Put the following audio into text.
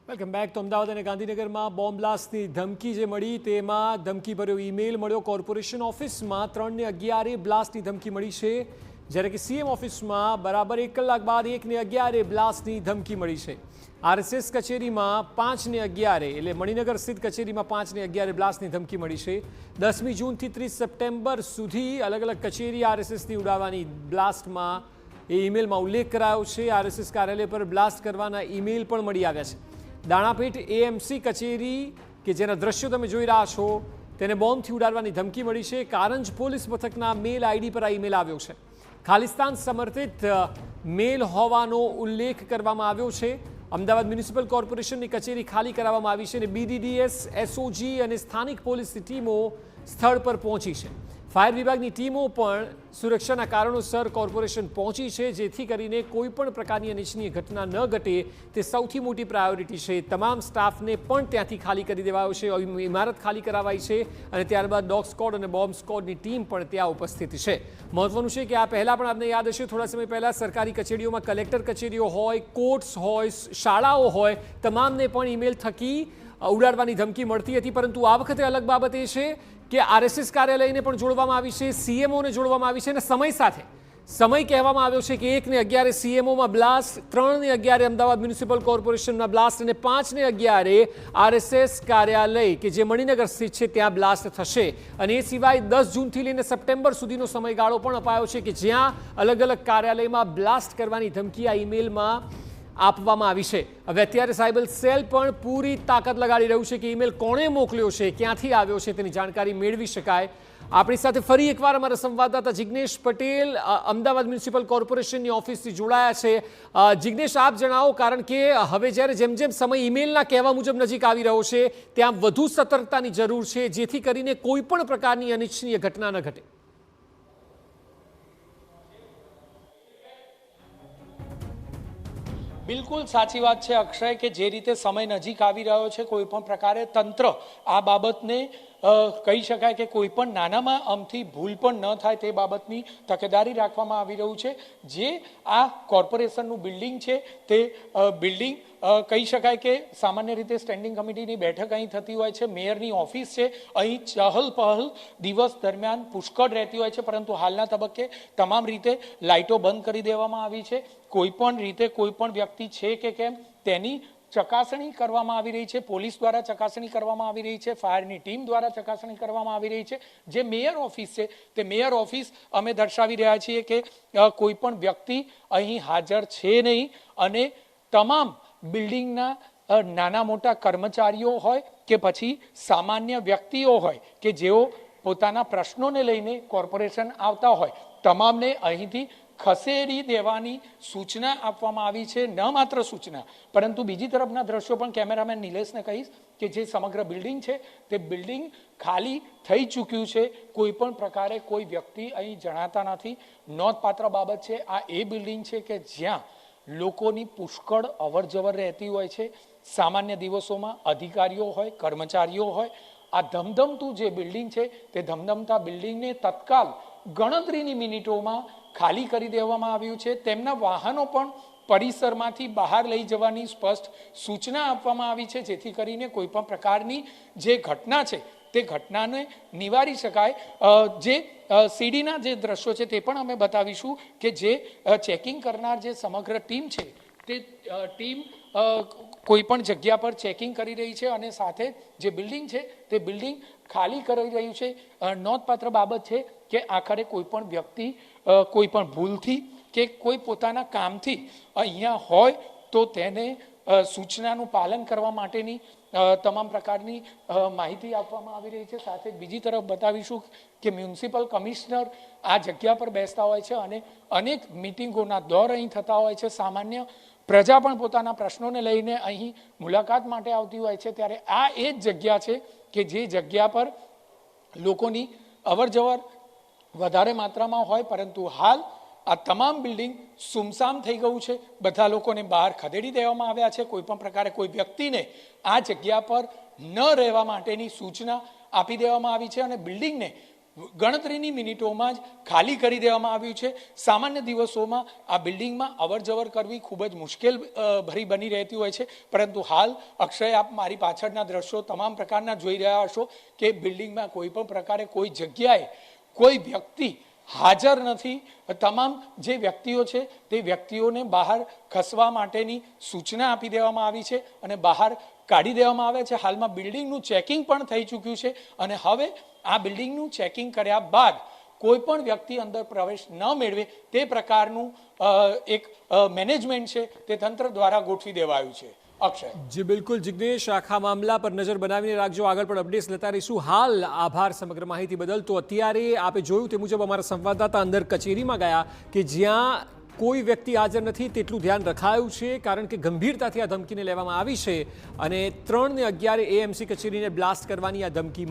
Welcome back. તો અમદાવાદ અને ગાંધીનગરમાં બોમ્બ બ્લાસ્ટની ધમકી જે મળી તેમાં ધમકીભર્યો ઈમેલ મળ્યો. કોર્પોરેશન ઓફિસમાં 3 ને 11 બ્લાસ્ટની ધમકી મળી છે, જ્યારે કે સીએમ ઓફિસમાં બરાબર 1 કલાક બાદ 1 ને 11 બ્લાસ્ટની ધમકી મળી છે. આરએસએસ કચેરીમાં 5 ને 11 એટલે મણિનગર સ્થિત કચેરીમાં 5 ને 11 બ્લાસ્ટની ધમકી મળી છે. 10મી જૂનથી 30 સપ્ટેમ્બર સુધી અલગ અલગ કચેરી આરએસએસની ઉડાવવાની બ્લાસ્ટમાં એ ઈમેલમાં ઉલ્લેખ કરાયો છે. આરએસએસ કાર્યાલય પર બ્લાસ્ટ કરવાના ઈમેલ પણ મળી આવ્યા છે. દાણાપીઠ એએમસી કચેરી કે જેના દ્રશ્યો તમે જોઈ રહ્યા છો તેને બોમ્બથી ઉડાડવાની ધમકી મળી છે. કારંજ પોલીસ મથકના મેલ આઈડી પર આ ઈમેલ આવ્યો છે. ખાલિસ્તાન સમર્થિત મેલ હોવાનો ઉલ્લેખ કરવામાં આવ્યો છે. અમદાવાદ મ્યુનિસિપલ કોર્પોરેશનની કચેરી ખાલી કરાવવામાં આવી છે અને બીડીડીએસ, એસઓજી અને સ્થાનિક પોલીસની ટીમો સ્થળ પર પહોંચી છે. ફાયર વિભાગની ટીમો પણ સુરક્ષાના કારણોસર કોર્પોરેશન પહોંચી છે, જેથી કરીને કોઈ પણ પ્રકારની અનિચ્છનીય ઘટના ન ઘટે તે સૌથી મોટી પ્રાયોરિટી છે. તમામ સ્ટાફને પણ ત્યાંથી ખાલી કરી દેવાયો છે. ઇમારત ખાલી કરાવાઈ છે અને ત્યારબાદ ડોગ સ્કોડ અને બોમ્બ સ્કોડની ટીમ પણ ત્યાં ઉપસ્થિત છે. મહત્વનું છે કે આ પહેલાં પણ આપને યાદ હશે, થોડા સમય પહેલાં સરકારી કચેરીઓમાં કલેક્ટર કચેરીઓ હોય, કોર્ટ્સ હોય, શાળાઓ હોય, તમામને પણ ઈમેલ થકી ઉડાડવાની ધમકી મળતી હતી. પરંતુ આ વખતે અલગ બાબત એ છે કે આરએસએસ કાર્યાલયને પણ જોડવામાં આવી છે, સીએમઓને જોડવામાં આવી છે અને સમય સાથે સમય કહેવામાં આવ્યો છે કે 1 ને 11 સીએમઓમાં બ્લાસ્ટ, 3 ને 11 અમદાવાદ મ્યુનિસિપલ કોર્પોરેશનના બ્લાસ્ટ અને 5 ને 11 આરએસએસ કાર્યાલય કે જે મણિનગર સ્થિત છે ત્યાં બ્લાસ્ટ થશે. અને એ સિવાય 10 જૂનથી લઈને સપ્ટેમ્બર સુધીનો સમયગાળો પણ અપાયો છે કે જ્યાં અલગ અલગ કાર્યાલયમાં બ્લાસ્ટ કરવાની ધમકી આ ઈમેલમાં આપવામાં આવી છે. હવે અત્યારે સાયબર સેલ પણ પૂરી તાકાત લગાડી રહ્યું છે કે ઈમેલ કોણે મોકલ્યો છે, ક્યાંથી આવ્યો છે તેની જાણકારી મેળવી શકાય. આપણી સાથે ફરી એકવાર અમારા સંવાદદાતા જિગ્નેશ પટેલ અમદાવાદ મ્યુનિસિપલ કોર્પોરેશનની ઓફિસથી જોડાયા છે. જિગ્નેશ, આપ જણાવો, કારણ કે હવે જ્યારે જેમ જેમ સમય ઈમેલના કહેવા મુજબ નજીક આવી રહ્યો છે ત્યાં વધુ સતર્કતાની જરૂર છે, જેથી કરીને કોઈ પણ પ્રકારની અનિચ્છનીય ઘટના ન ઘટે. બિલકુલ સાચી વાત છે અક્ષય, કે જે રીતે સમય નજીક આવી રહ્યો છે કોઈ પણ પ્રકારે તંત્ર આ બાબતને કહી શકાય કે કોઈ પણ નાનામાં અમથી ભૂલ પણ ન થાય તે બાબતની તકેદારી રાખવામાં આવી રહ્યું છે. જે આ કોર્પોરેશનનું બિલ્ડિંગ છે તે બિલ્ડિંગ કહી શકાય કે સામાન્ય રીતે સ્ટેન્ડિંગ કમિટીની બેઠક અહીં થતી હોય છે, મેયરની ઓફિસ છે, અહીં ચહલ પહલ દિવસ દરમિયાન પુષ્કળ રહેતી હોય છે. પરંતુ હાલના તબક્કે તમામ રીતે લાઇટો બંધ કરી દેવામાં આવી છે. કોઈ પણ રીતે કોઈ પણ વ્યક્તિ છે કે કેમ તેની ચકાસણી કરવામાં આવી રહી છે. પોલીસ દ્વારા ચકાસણી કરવામાં આવી રહી છે, ફાયરની ટીમ દ્વારા ચકાસણી કરવામાં આવી રહી છે. જે મેયર ઓફિસ છે તે મેયર ઓફિસ અમે દર્શાવી રહ્યા છીએ કે કોઈ પણ વ્યક્તિ અહીં હાજર છે નહીં અને તમામ બિલ્ડિંગના નાના મોટા કર્મચારીઓ હોય કે પછી સામાન્ય વ્યક્તિઓ હોય કે જેઓ પોતાના પ્રશ્નોને લઈને કોર્પોરેશન આવતા હોય, તમામને અહીંથી ખસેડી દેવાની સૂચના આપવામાં આવી છે. ન માત્ર સૂચના પરંતુ બીજી તરફના દ્રશ્યો પણ કેમેરામેન નિલેશને કહીશ કે જે સમગ્ર બિલ્ડિંગ છે તે બિલ્ડિંગ ખાલી થઈ ચૂક્યું છે. કોઈ પણ પ્રકારે કોઈ વ્યક્તિ અહીં જણાતા નથી. નોંધપાત્ર બાબત છે. આ એ બિલ્ડિંગ છે કે જ્યાં લોકોની પુષ્કળ અવરજવર રહેતી હોય છે. સામાન્ય દિવસોમાં અધિકારીઓ હોય, કર્મચારીઓ હોય. આ ધમધમતું જે બિલ્ડિંગ છે તે ધમધમતા બિલ્ડિંગને તત્કાલ ગણતરીની મિનિટોમાં ખાલી કરી દેવામાં આવ્યું છે. તેમના વાહનો પણ પરિસરમાંથી બહાર લઈ જવાની સ્પષ્ટ સૂચના આપવામાં આવી છે, જેથી કરીને કોઈ પણ પ્રકારની જે ઘટના છે તે ઘટનાને નિવારી શકાય. જે સીડીના જે દ્રશ્યો છે તે પણ અમે બતાવીશું કે જે ચેકિંગ કરનાર જે સમગ્ર ટીમ છે તે ટીમ કોઈ પણ જગ્યા પર ચેકિંગ કરી રહી છે અને સાથે જે બિલ્ડિંગ છે તે બિલ્ડિંગ ખાલી કરી રહ્યું છે. નોંધપાત્ર બાબત છે કે આખરે કોઈ પણ વ્યક્તિ કોઈ પણ ભૂલથી કે કોઈ પોતાના કામથી અહીંયા હોય તો તેને સૂચનાનું પાલન કરવા માટેની તમામ પ્રકારની માહિતી આપવામાં આવી રહી છે. સાથે બીજી તરફ બતાવીશું કે મ્યુનિસિપલ કમિશનર આ જગ્યા પર બેસતા હોય છે અને અનેક મિટિંગોના દોર અહીં થતા હોય છે. સામાન્ય પ્રજા પણ પોતાના પ્રશ્નોને લઈને અહીં મુલાકાત માટે આવતી હોય છે. ત્યારે આ એ જ જગ્યા છે કે જે જગ્યા પર લોકોની અવરજવર વધારે માત્રામાં હોય, પરંતુ હાલ આ તમામ બિલ્ડિંગ સુમસામ થઈ ગયું છે. બધા લોકોને બહાર ખદેડી દેવામાં આવ્યા છે. કોઈ પણ પ્રકારે કોઈ વ્યક્તિને આ જગ્યા પર ન રહેવા માટેની સૂચના આપી દેવામાં આવી છે અને બિલ્ડિંગને ગણતરીની મિનિટોમાં જ ખાલી કરી દેવામાં આવ્યું છે. સામાન્ય દિવસોમાં આ બિલ્ડિંગમાં અવરજવર કરવી ખૂબ જ મુશ્કેલ ભરી બની રહેતી હોય છે, પરંતુ હાલ અક્ષય, આપ મારી પાછળના દ્રશ્યો તમામ પ્રકારના જોઈ રહ્યા હશો કે બિલ્ડિંગમાં કોઈ પણ પ્રકારે કોઈ જગ્યાએ કોઈ વ્યક્તિ હાજર નથી. તમામ જે વ્યક્તિઓ છે તે વ્યક્તિઓને બહાર ખસવા માટેની સૂચના આપી દેવામાં આવી છે અને બહાર કાઢી દેવામાં આવે છે. હાલમાં બિલ્ડિંગનું ચેકિંગ પણ થઈ ચૂક્યું છે અને હવે આ બિલ્ડિંગનું ચેકિંગ કર્યા બાદ કોઈ પણ વ્યક્તિ અંદર પ્રવેશ ન મેળવે તે પ્રકારનું એક મેનેજમેન્ટ છે તે તંત્ર દ્વારા ગોઠવી દેવાયું છે. અક્ષય. જી બિલકુલ જિગ્નેશ, આખા મામલા પર નજર બનાવીને રાખજો, આગળ પણ અપડેટ્સ લેતા રહીશું. હાલ આભાર સમગ્ર માહિતી બદલ. તો અત્યારે આપે જોયું તે મુજબ અમારા સંવાદદાતા અંદર કચેરીમાં ગયા કે જ્યાં કોઈ વ્યક્તિ હાજર નથી તેટલું ધ્યાન રખાયું છે, કારણ કે ગંભીરતાથી આ ધમકીને લેવામાં આવી છે અને 3 ને 11 એએમસી કચેરીને બ્લાસ્ટ કરવાની આ ધમકી